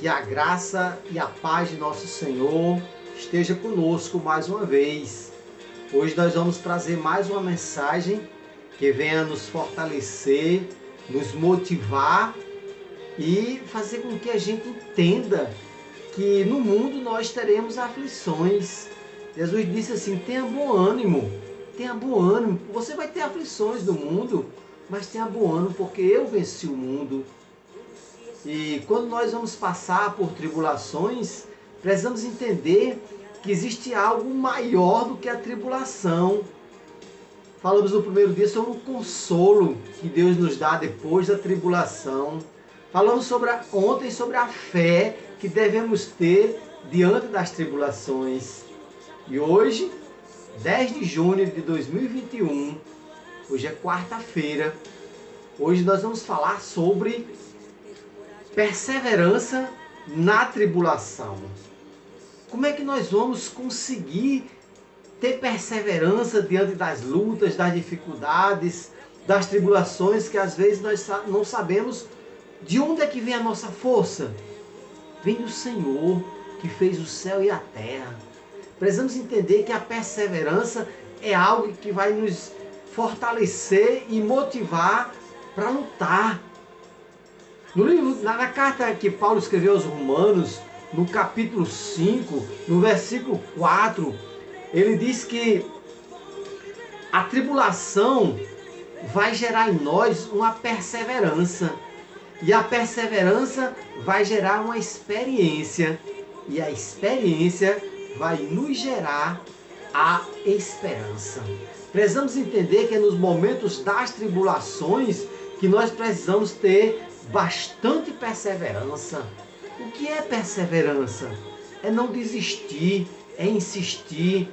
Que a graça e a paz de nosso Senhor esteja conosco mais uma vez. Hoje nós vamos trazer mais uma mensagem que venha nos fortalecer, nos motivar e fazer com que a gente entenda que no mundo nós teremos aflições. Jesus disse assim: tenha bom ânimo, tenha bom ânimo. Você vai ter aflições no mundo, mas tenha bom ânimo, porque eu venci o mundo. E quando nós vamos passar por tribulações, precisamos entender que existe algo maior do que a tribulação. Falamos no primeiro dia sobre o consolo que Deus nos dá depois da tribulação. Falamos ontem sobre a fé que devemos ter diante das tribulações. E hoje, 10 de junho de 2021, hoje é quarta-feira, hoje nós vamos falar sobre perseverança na tribulação. Como é que nós vamos conseguir ter perseverança diante das lutas, das dificuldades, das tribulações que às vezes nós não sabemos de onde é que vem a nossa força? Vem do Senhor que fez o céu e a terra. Precisamos entender que a perseverança é algo que vai nos fortalecer e motivar para lutar. No livro, na carta que Paulo escreveu aos Romanos, no capítulo 5, no versículo 4, ele diz que a tribulação vai gerar em nós uma perseverança. E a perseverança vai gerar uma experiência. E a experiência vai nos gerar a esperança. Precisamos entender que é nos momentos das tribulações que nós precisamos ter bastante perseverança. O que é perseverança? É não desistir, é insistir,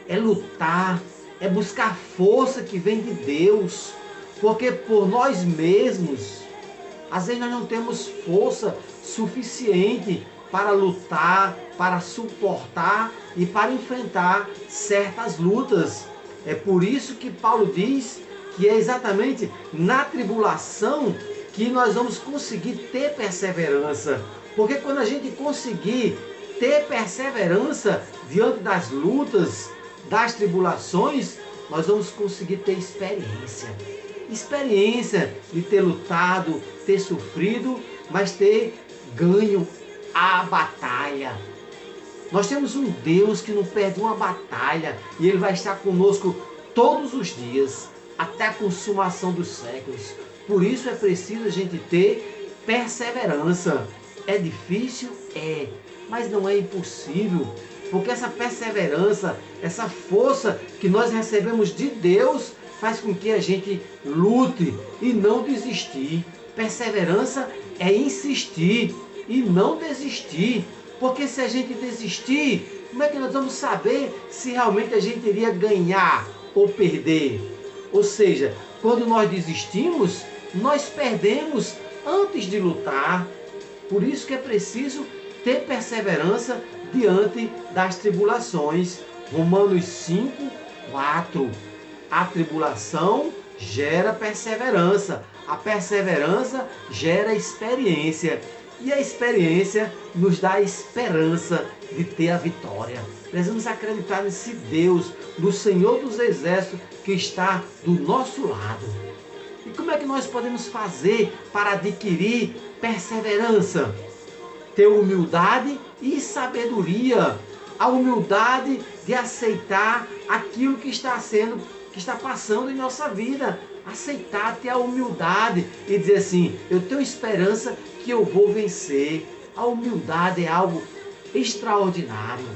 é lutar, é buscar força que vem de Deus. Porque por nós mesmos, às vezes nós não temos força suficiente para lutar, para suportar e para enfrentar certas lutas. É por isso que Paulo diz que é exatamente na tribulação que nós vamos conseguir ter perseverança. Porque quando a gente conseguir ter perseverança diante das lutas, das tribulações, nós vamos conseguir ter experiência. Experiência de ter lutado, ter sofrido, mas ter ganho a batalha. Nós temos um Deus que não perde uma batalha e Ele vai estar conosco todos os dias, até a consumação dos séculos. Por isso é preciso a gente ter perseverança. É difícil? É, mas não é impossível, porque essa perseverança, essa força que nós recebemos de Deus, faz com que a gente lute e não desistir. Perseverança é insistir e não desistir, porque se a gente desistir, como é que nós vamos saber se realmente a gente iria ganhar ou perder? Ou seja, quando nós desistimos, nós perdemos antes de lutar. Por isso que é preciso ter perseverança diante das tribulações. Romanos 5, 4. A tribulação gera perseverança. A perseverança gera experiência. E a experiência nos dá a esperança de ter a vitória. Precisamos acreditar nesse Deus, no Senhor dos Exércitos, que está do nosso lado. E como é que nós podemos fazer para adquirir perseverança? Ter humildade e sabedoria. A humildade de aceitar aquilo que está passando em nossa vida. Aceitar, ter a humildade e dizer assim: eu tenho esperança que eu vou vencer. A humildade é algo extraordinário.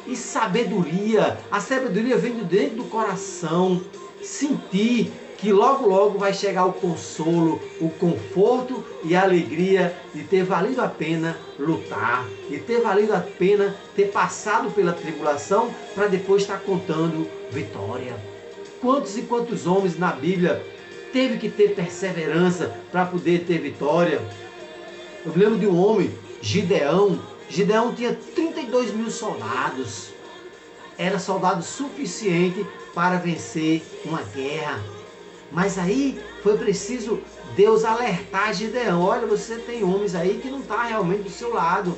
E sabedoria, a sabedoria vem de dentro do coração. Sentir que logo logo vai chegar o consolo, o conforto e a alegria de ter valido a pena lutar, de ter valido a pena ter passado pela tribulação para depois estar contando vitória. Quantos e quantos homens na Bíblia teve que ter perseverança para poder ter vitória? Eu me lembro de um homem, Gideão. Gideão tinha 32 mil soldados. Era soldado suficiente para vencer uma guerra. Mas aí foi preciso Deus alertar Gideão: olha, você tem homens aí que não estão realmente do seu lado.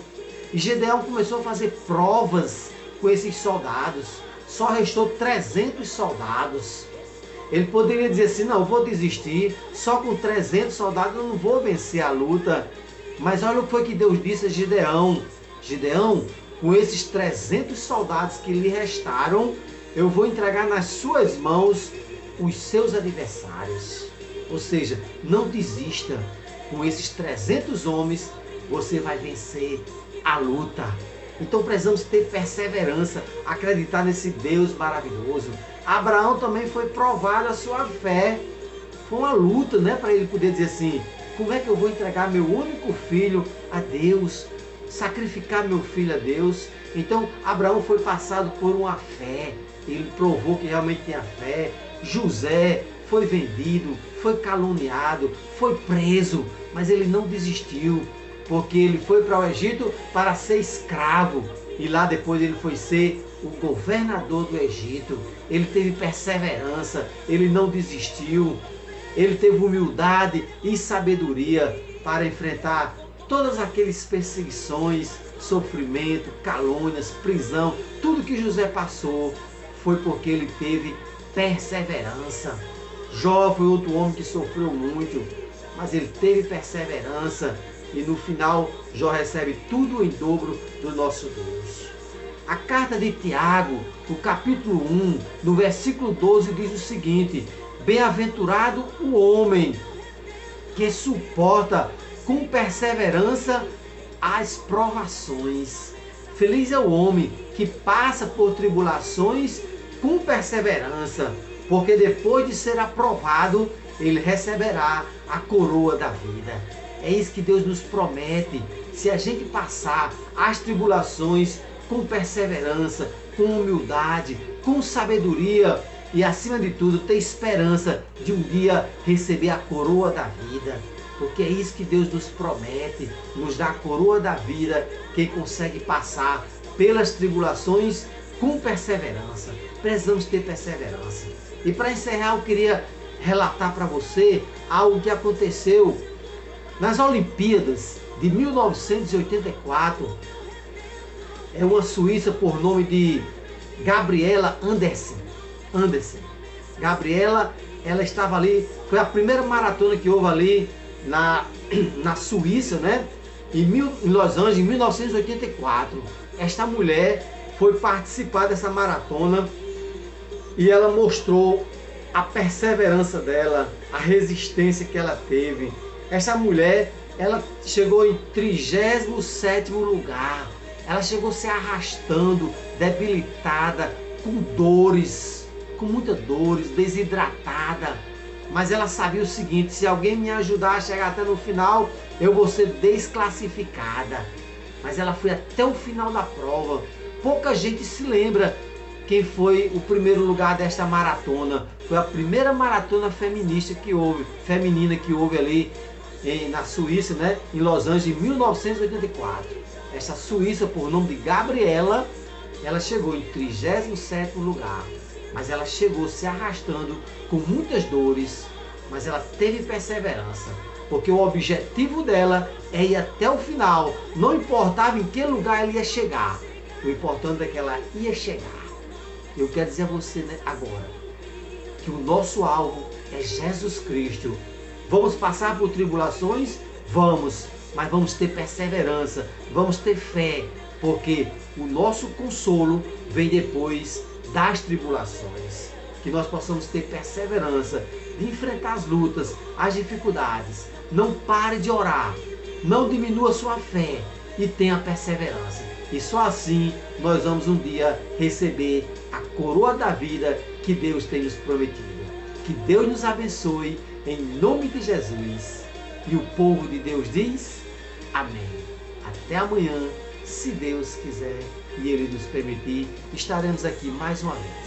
E Gideão começou a fazer provas com esses soldados. Só restou 300 soldados. Ele poderia dizer assim: não, eu vou desistir, só com 300 soldados eu não vou vencer a luta. Mas olha o que foi que Deus disse a Gideão: Gideão, com esses 300 soldados que lhe restaram, eu vou entregar nas suas mãos os seus adversários. Ou seja, não desista. Com esses 300 homens, você vai vencer a luta. Então precisamos ter perseverança, acreditar nesse Deus maravilhoso. Abraão também foi provado a sua fé. Foi uma luta, né, para ele poder dizer assim: como é que eu vou entregar meu único filho a Deus? Sacrificar meu filho a Deus? Então Abraão foi passado por uma fé. Ele provou que realmente tinha fé. José foi vendido, foi caluniado, foi preso, mas ele não desistiu, porque ele foi para o Egito para ser escravo, e lá depois ele foi ser o governador do Egito. Ele teve perseverança, ele não desistiu, ele teve humildade e sabedoria para enfrentar todas aquelas perseguições, sofrimento, calúnias, prisão. Tudo que José passou foi porque ele teve perseverança. Jó foi outro homem que sofreu muito, mas ele teve perseverança, e no final Jó recebe tudo em dobro do nosso Deus. A carta de Tiago, no capítulo 1, no versículo 12, diz o seguinte: bem-aventurado o homem que suporta com perseverança as provações. Feliz é o homem que passa por tribulações com perseverança, porque depois de ser aprovado, ele receberá a coroa da vida. É isso que Deus nos promete. Se a gente passar as tribulações com perseverança, com humildade, com sabedoria e, acima de tudo, ter esperança de um dia receber a coroa da vida. Porque é isso que Deus nos promete, nos dá a coroa da vida, quem consegue passar pelas tribulações com perseverança. Precisamos ter perseverança. E para encerrar, eu queria relatar para você algo que aconteceu nas Olimpíadas de 1984. É uma suíça por nome de Gabriela Andersen. Gabriela, ela estava ali, foi a primeira maratona que houve ali na Suíça, né? Em Los Angeles, em 1984. Esta mulher foi participar dessa maratona e ela mostrou a perseverança dela, a resistência que ela teve. Essa mulher, ela chegou em 37º lugar. Ela chegou se arrastando, debilitada, com dores, com muitas dores, desidratada. Mas ela sabia o seguinte: se alguém me ajudar a chegar até no final, eu vou ser desclassificada. Mas ela foi até o final da prova. Pouca gente se lembra quem foi o primeiro lugar desta maratona. Foi a primeira maratona feminina que houve ali na Suíça, né? Em Los Angeles, em 1984. Essa suíça, por nome de Gabriela, ela chegou em 37º lugar. Mas ela chegou se arrastando com muitas dores, mas ela teve perseverança, porque o objetivo dela é ir até o final. Não importava em que lugar ela ia chegar, o importante é que ela ia chegar. Eu quero dizer a você, né, agora, que o nosso alvo é Jesus Cristo. Vamos passar por tribulações? Vamos, mas vamos ter perseverança, vamos ter fé, porque o nosso consolo vem depois das tribulações. Que nós possamos ter perseverança de enfrentar as lutas, as dificuldades. Não pare de orar, não diminua sua fé e tenha perseverança. E só assim nós vamos um dia receber a coroa da vida que Deus tem nos prometido. Que Deus nos abençoe em nome de Jesus. E o povo de Deus diz amém. Até amanhã, se Deus quiser e Ele nos permitir, estaremos aqui mais uma vez.